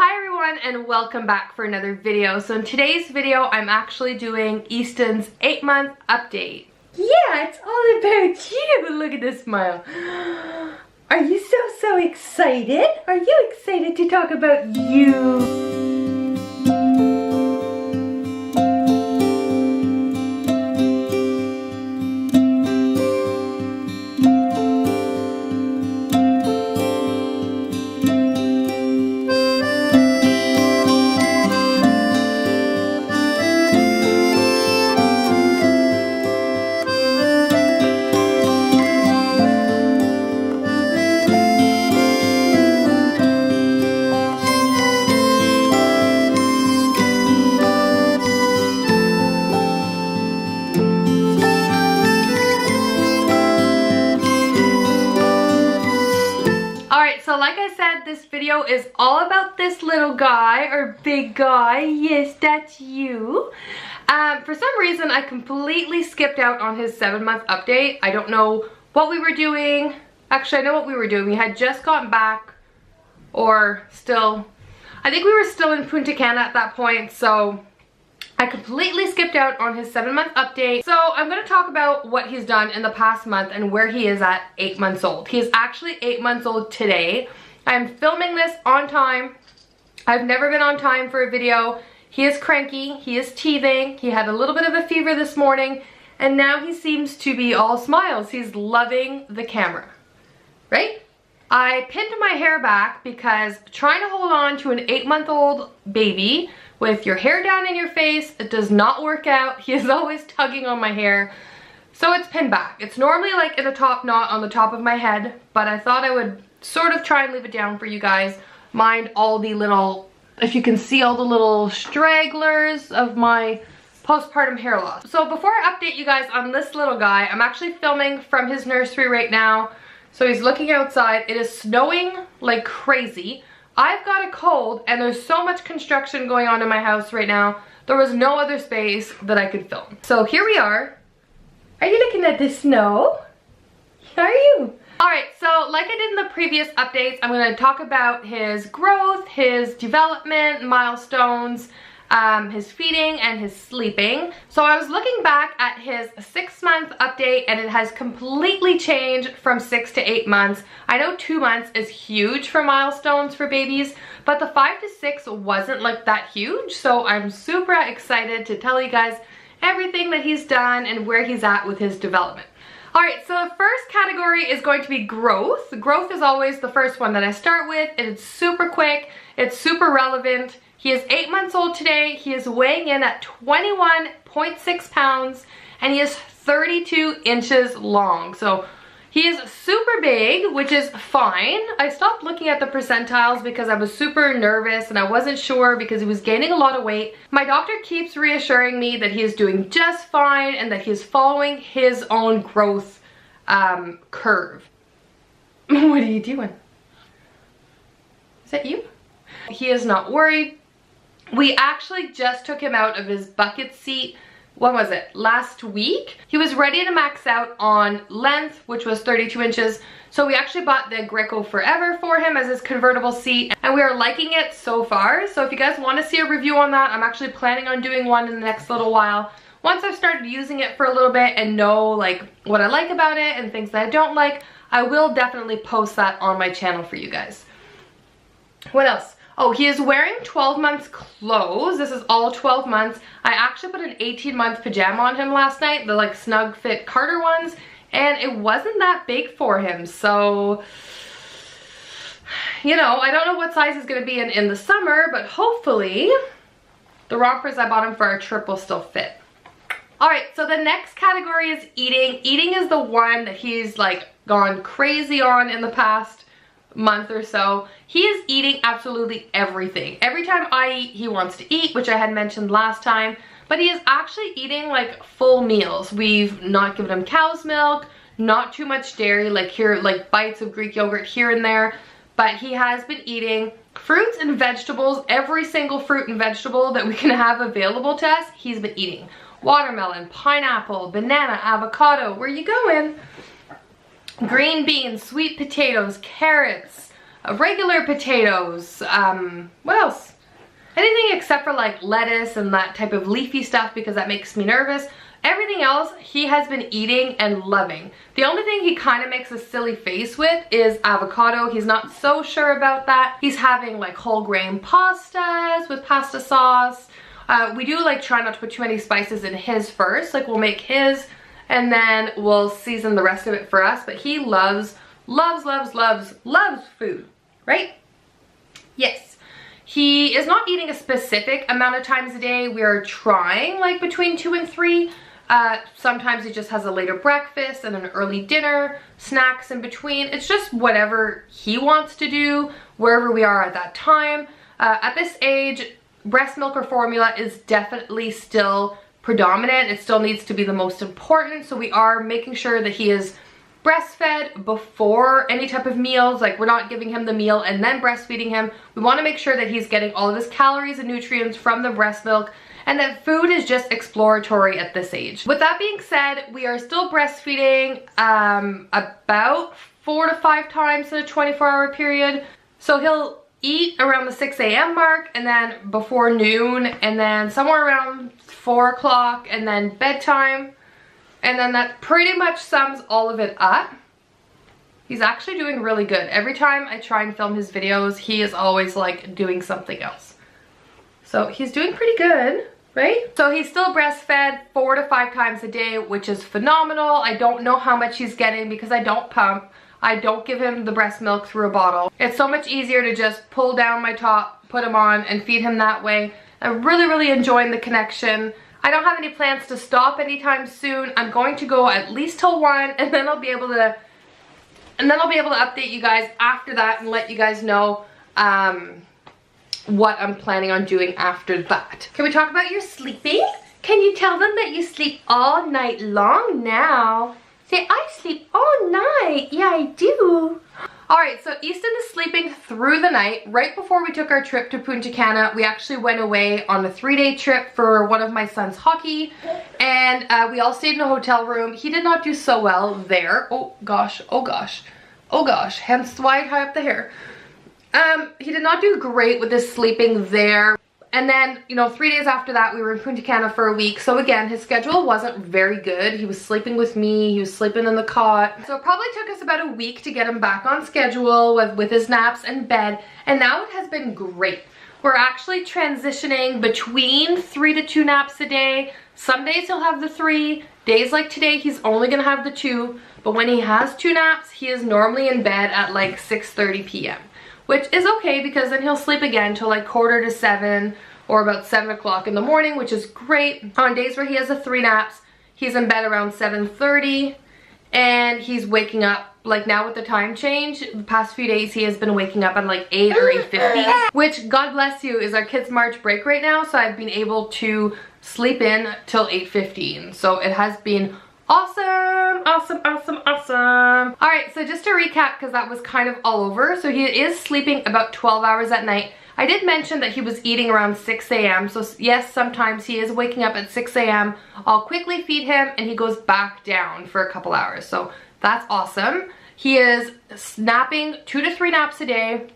Hi everyone and welcome back for another video. So in today's video I'm actually doing Easton's 8-month update. Yeah, it's all about you. Look at this smile. Are you so excited? Are you excited to talk about you? So like I said, this video is all about this little guy, or big guy. Yes, that's you. For some reason, I completely skipped out on his 7-month update. I don't know what we were doing. Actually, I know what we were doing. We had just gotten back, or still, I think we were still in Punta Cana at that point, so I completely skipped out on his 7-month update. So I'm going to talk about what he's done in the past month and where he is at 8 months old. He is actually 8 months old today. I'm filming this on time. I've never been on time for a video. He is cranky. He is teething. He had a little bit of a fever this morning, and now he seems to be all smiles. He's loving the camera, right? I pinned my hair back because trying to hold on to an 8-month-old baby with your hair down in your face, it does not work out. He is always tugging on my hair. So it's pinned back. It's normally like in a top knot on the top of my head, but I thought I would sort of try and leave it down for you guys. Mind all the little, if you can see all the little stragglers of my postpartum hair loss. So before I update you guys on this little guy, I'm actually filming from his nursery right now. So he's looking outside. It is snowing like crazy. I've got a cold and there's so much construction going on in my house right now. There was no other space that I could film. So here we are. Are you looking at the snow? Are you? Alright, so like I did in the previous updates, I'm going to talk about his growth, his development, milestones, his feeding, and his sleeping. So I was looking back at his 6-month update and it has completely changed from 6 to 8 months. I know 2 months is huge for milestones for babies, but the 5 to 6 wasn't like that huge. So I'm super excited to tell you guys everything that he's done and where he's at with his development. Alright, so the first category is going to be growth. Growth is always the first one that I start with, and it's super quick, it's super relevant. He is 8 months old today. He is weighing in at 21.6 pounds and he is 32 inches long. So he is super big, which is fine. I stopped looking at the percentiles because I was super nervous and I wasn't sure because he was gaining a lot of weight. My doctor keeps reassuring me that he is doing just fine and that he is following his own growth curve. What are you doing? Is that you? He is not worried. We actually just took him out of his bucket seat, what was it, last week? He was ready to max out on length, which was 32 inches. So we actually bought the Greco Forever for him as his convertible seat, and we are liking it so far. So if you guys want to see a review on that, I'm actually planning on doing one in the next little while. Once I've started using it for a little bit and know like what I like about it and things that I don't like, I will definitely post that on my channel for you guys. What else? Oh, he is wearing 12 months clothes. This is all 12 months. I actually put an 18-month pajama on him last night, the like snug fit Carter ones, and it wasn't that big for him. So, you know, I don't know what size he's gonna be in the summer, but hopefully the rompers I bought him for our trip will still fit. Alright, so the next category is eating. Eating is the one that he's like gone crazy on in the past month or so. He is eating absolutely everything. Every time I eat, he wants to eat, which I had mentioned last time, but he is actually eating like full meals. We've not given him cow's milk, not too much dairy, like here, like bites of Greek yogurt here and there, but he has been eating fruits and vegetables. Every single fruit and vegetable that we can have available to us, he's been eating. Watermelon, pineapple, banana, avocado. Where you going? Green beans, sweet potatoes, carrots, regular potatoes, what else? Anything except for like lettuce and that type of leafy stuff, because that makes me nervous. Everything else he has been eating and loving. The only thing he kind of makes a silly face with is avocado. He's not so sure about that. He's having like whole grain pastas with pasta sauce. We do like try not to put too many spices in his first. Like we'll make his and then we'll season the rest of it for us. But he loves food, right? Yes. He is not eating a specific amount of times a day. We are trying like between 2 and 3. Sometimes he just has a later breakfast and an early dinner, snacks in between. It's just whatever he wants to do, wherever we are at that time. At this age, breast milk or formula is definitely still predominant. It still needs to be the most important. So we are making sure that he is breastfed before any type of meals. Like we're not giving him the meal and then breastfeeding him. We want to make sure that he's getting all of his calories and nutrients from the breast milk, and that food is just exploratory at this age. With that being said, we are still breastfeeding about 4 to 5 times in a 24-hour period. So he'll eat around the 6 a.m. mark, and then before noon, and then somewhere around 4 o'clock, and then bedtime. And then that pretty much sums all of it up. He's actually doing really good. Every time I try and film his videos, he is always like doing something else. So he's doing pretty good, right? So he's still breastfed 4 to 5 times a day, which is phenomenal. I don't know how much he's getting because I don't pump. I don't give him the breast milk through a bottle. It's so much easier to just pull down my top, put him on, and feed him that way. I'm really enjoying the connection. I don't have any plans to stop anytime soon. I'm going to go at least till 1, and then I'll be able to update you guys after that and let you guys know what I'm planning on doing after that. Can we talk about your sleeping? Can you tell them that you sleep all night long now? Say, I sleep all night. Yeah, I do. Alright, so Easton is sleeping through the night. Right before we took our trip to Punta Cana, we actually went away on a 3-day trip for one of my son's hockey. And we all stayed in a hotel room. He did not do so well there. Oh gosh, oh gosh, oh gosh. Hence why I tie up the hair. He did not do great with his sleeping there. And then, you know, 3 days after that, we were in Punta Cana for a week. So again, his schedule wasn't very good. He was sleeping with me. He was sleeping in the cot. So it probably took us about a week to get him back on schedule with his naps and bed. And now it has been great. We're actually transitioning between 3 to 2 naps a day. Some days he'll have the 3. Days like today, he's only gonna have the 2. But when he has 2 naps, he is normally in bed at like 6:30 p.m. Which is okay, because then he'll sleep again till like 6:45 or about 7 o'clock in the morning, which is great. On days where he has the 3 naps, he's in bed around 7:30, and he's waking up, like now with the time change, the past few days he has been waking up at like 8 or 8:50, which, God bless you, is our kids' March break right now, so I've been able to sleep in till 8:15. So it has been awesome, awesome, awesome, awesome. All right, so just to recap, because that was kind of all over. So he is sleeping about 12 hours at night. I did mention that he was eating around 6 a.m. So yes, sometimes he is waking up at 6 a.m. I'll quickly feed him and he goes back down for a couple hours. So that's awesome. He is napping 2 to 3 naps a day.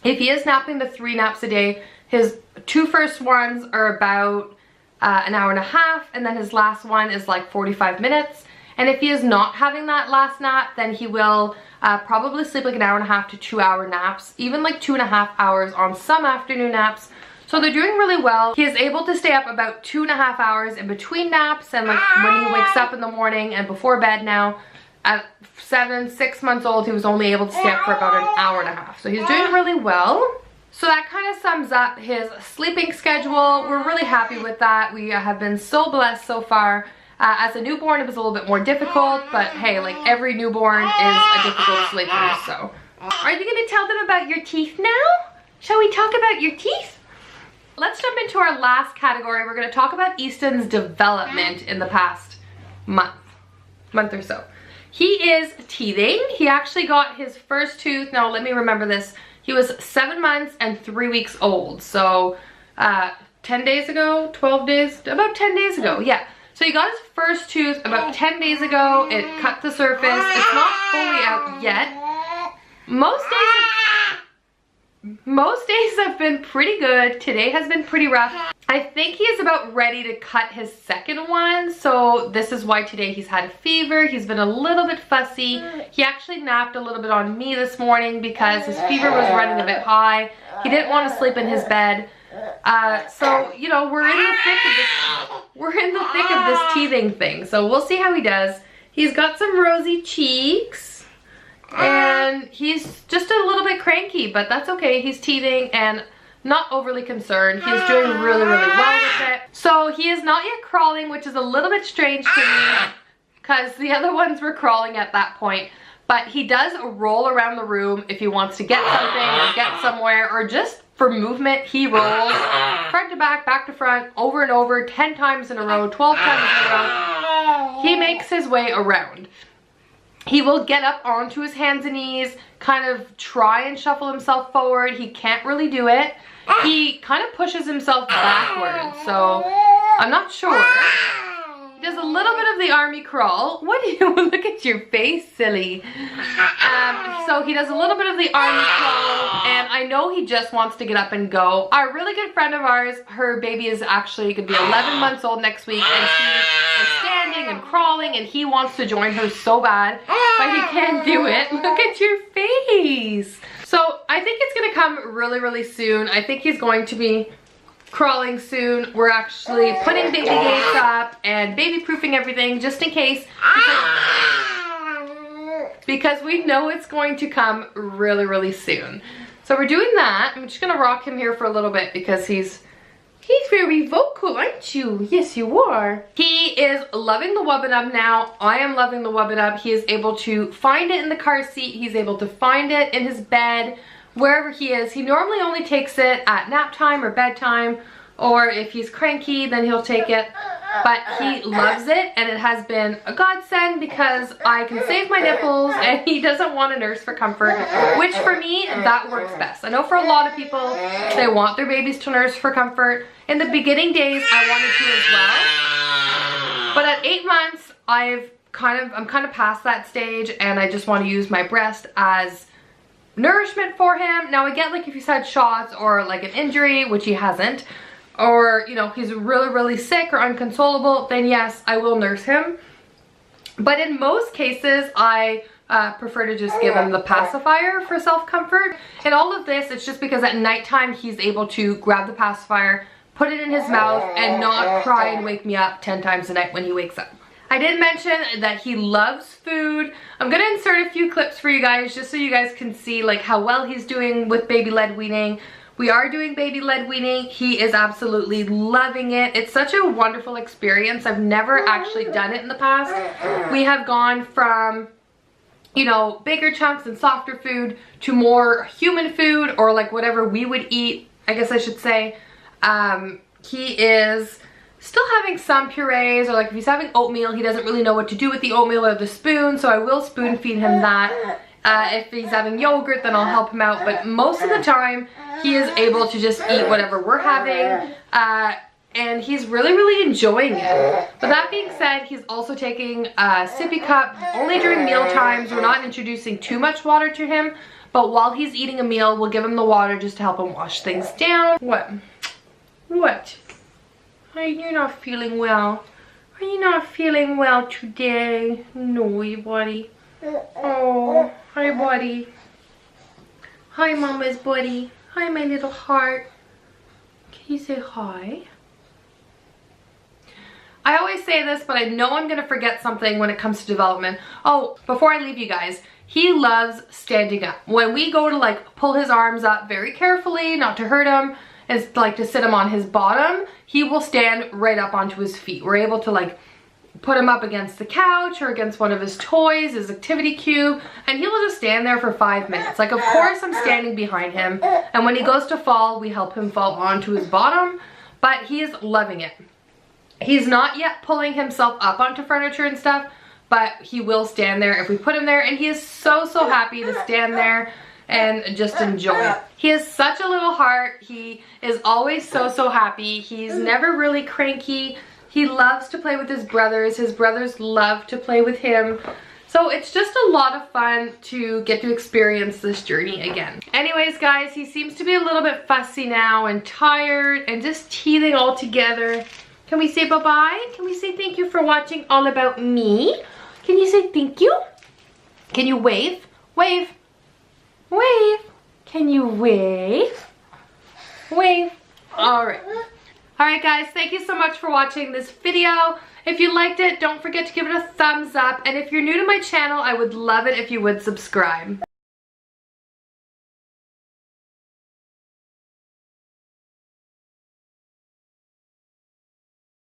If he is napping the 3 naps a day, his 2 first ones are about an hour and a half, and then his last one is like 45 minutes. And if he is not having that last nap, then he will probably sleep like an hour and a half to 2 hour naps, even like 2.5 hours on some afternoon naps. So they're doing really well. He is able to stay up about 2.5 hours in between naps, and like when he wakes up in the morning and before bed now. At 6 months old, he was only able to stay up for about an hour and a half. So he's doing really well. So that kind of sums up his sleeping schedule. We're really happy with that. We have been so blessed so far. As a newborn, it was a little bit more difficult, but hey, like every newborn is a difficult sleeper, so. Are you gonna tell them about your teeth now? Shall we talk about your teeth? Let's jump into our last category. We're gonna talk about Easton's development in the past month or so. He is teething. He actually got his first tooth. Now let me remember this. He was 7 months and 3 weeks old. So 10 days ago, 12 days, about 10 days ago, yeah. So he got his first tooth about 10 days ago. It cut the surface. It's not fully out yet. Most days, most days have been pretty good. Today has been pretty rough. I think he is about ready to cut his second one, so this is why today he's had a fever. He's been a little bit fussy. He actually napped a little bit on me this morning because his fever was running a bit high. He didn't want to sleep in his bed. So, you know, we're in the thick of this teething thing, so we'll see how he does. He's got some rosy cheeks, and he's just a little bit cranky, but that's okay. He's teething and not overly concerned. He's doing really, really well with it. So he is not yet crawling, which is a little bit strange to me because the other ones were crawling at that point. But he does roll around the room if he wants to get something or get somewhere, or just for movement. He rolls front to back, back to front, over and over, 10 times in a row, 12 times in a row. He makes his way around. He will get up onto his hands and knees, kind of try and shuffle himself forward. He can't really do it. He kind of pushes himself backwards, so I'm not sure. He does a little bit of the army crawl. What do you, look at your face, silly. So he does a little bit of the army crawl, and I know he just wants to get up and go. A really good friend of ours, her baby is actually going to be 11 months old next week, and she is standing and crawling, and he wants to join her so bad, but he can't do it. Look at your face. So I think it's going to come really, really soon. I think he's going to be crawling soon. We're actually putting baby gates up and baby proofing everything just in case, because we know it's going to come really, really soon. So we're doing that. I'm just going to rock him here for a little bit because he's very vocal, aren't you? Yes, you are. He is loving the Wubba now. I am loving the Wubba. He is able to find it in the car seat. He's able to find it in his bed, wherever he is. He normally only takes it at nap time or bedtime, or if he's cranky, then he'll take it. But he loves it, and it has been a godsend because I can save my nipples and he doesn't want a nurse for comfort, which for me, that works best. I know for a lot of people, they want their babies to nurse for comfort. In the beginning days, I wanted to as well. But at 8 months, I'm kind of past that stage, and I just want to use my breast as nourishment for him. Now I get, like, if he's had shots or like an injury, which he hasn't, or, you know, he's really, really sick or unconsolable, then yes, I will nurse him. But in most cases, I prefer to just give him the pacifier for self-comfort. And all of this, it's just because at nighttime, he's able to grab the pacifier, put it in his mouth, and not cry and wake me up 10 times a night when he wakes up. I did mention that he loves food. I'm gonna insert a few clips for you guys just so you guys can see like how well he's doing with baby-led weaning. We are doing baby-led weaning. He is absolutely loving it. It's such a wonderful experience. I've never actually done it in the past. We have gone from, you know, bigger chunks and softer food to more human food, or like whatever we would eat, I guess I should say. He is still having some purees, or like if he's having oatmeal, he doesn't really know what to do with the oatmeal or the spoon, so I will spoon feed him that. If he's having yogurt, then I'll help him out, but most of the time he is able to just eat whatever we're having, and he's really, really enjoying it. But that being said, he's also taking a sippy cup only during meal times. We're not introducing too much water to him, but while he's eating a meal, we'll give him the water just to help him wash things down. What? What? Are you not feeling well? Are you not feeling well today? No, buddy. Oh, hi, buddy. Hi, mama's buddy. Hi, my little heart. Can you say hi? I always say this, but I know I'm going to forget something when it comes to development. Oh, before I leave you guys, he loves standing up. When we go to like pull his arms up very carefully, not to hurt him, and like to sit him on his bottom, he will stand right up onto his feet. We're able to like put him up against the couch or against one of his toys, his activity cube, and he will just stand there for 5 minutes. Like, of course I'm standing behind him, and when he goes to fall, we help him fall onto his bottom, but he is loving it. He's not yet pulling himself up onto furniture and stuff, but he will stand there if we put him there, and he is so, so happy to stand there and just enjoy it. He has such a little heart. He is always so, so happy. He's never really cranky. He loves to play with his brothers. His brothers love to play with him. So it's just a lot of fun to get to experience this journey again. Anyways, guys, he seems to be a little bit fussy now and tired and just teething all together. Can we say bye-bye? Can we say thank you for watching All About Me? Can you say thank you? Can you wave? Wave. Wave. Can you wave? Wave. Alright. Alright guys, thank you so much for watching this video. If you liked it, don't forget to give it a thumbs up. And if you're new to my channel, I would love it if you would subscribe.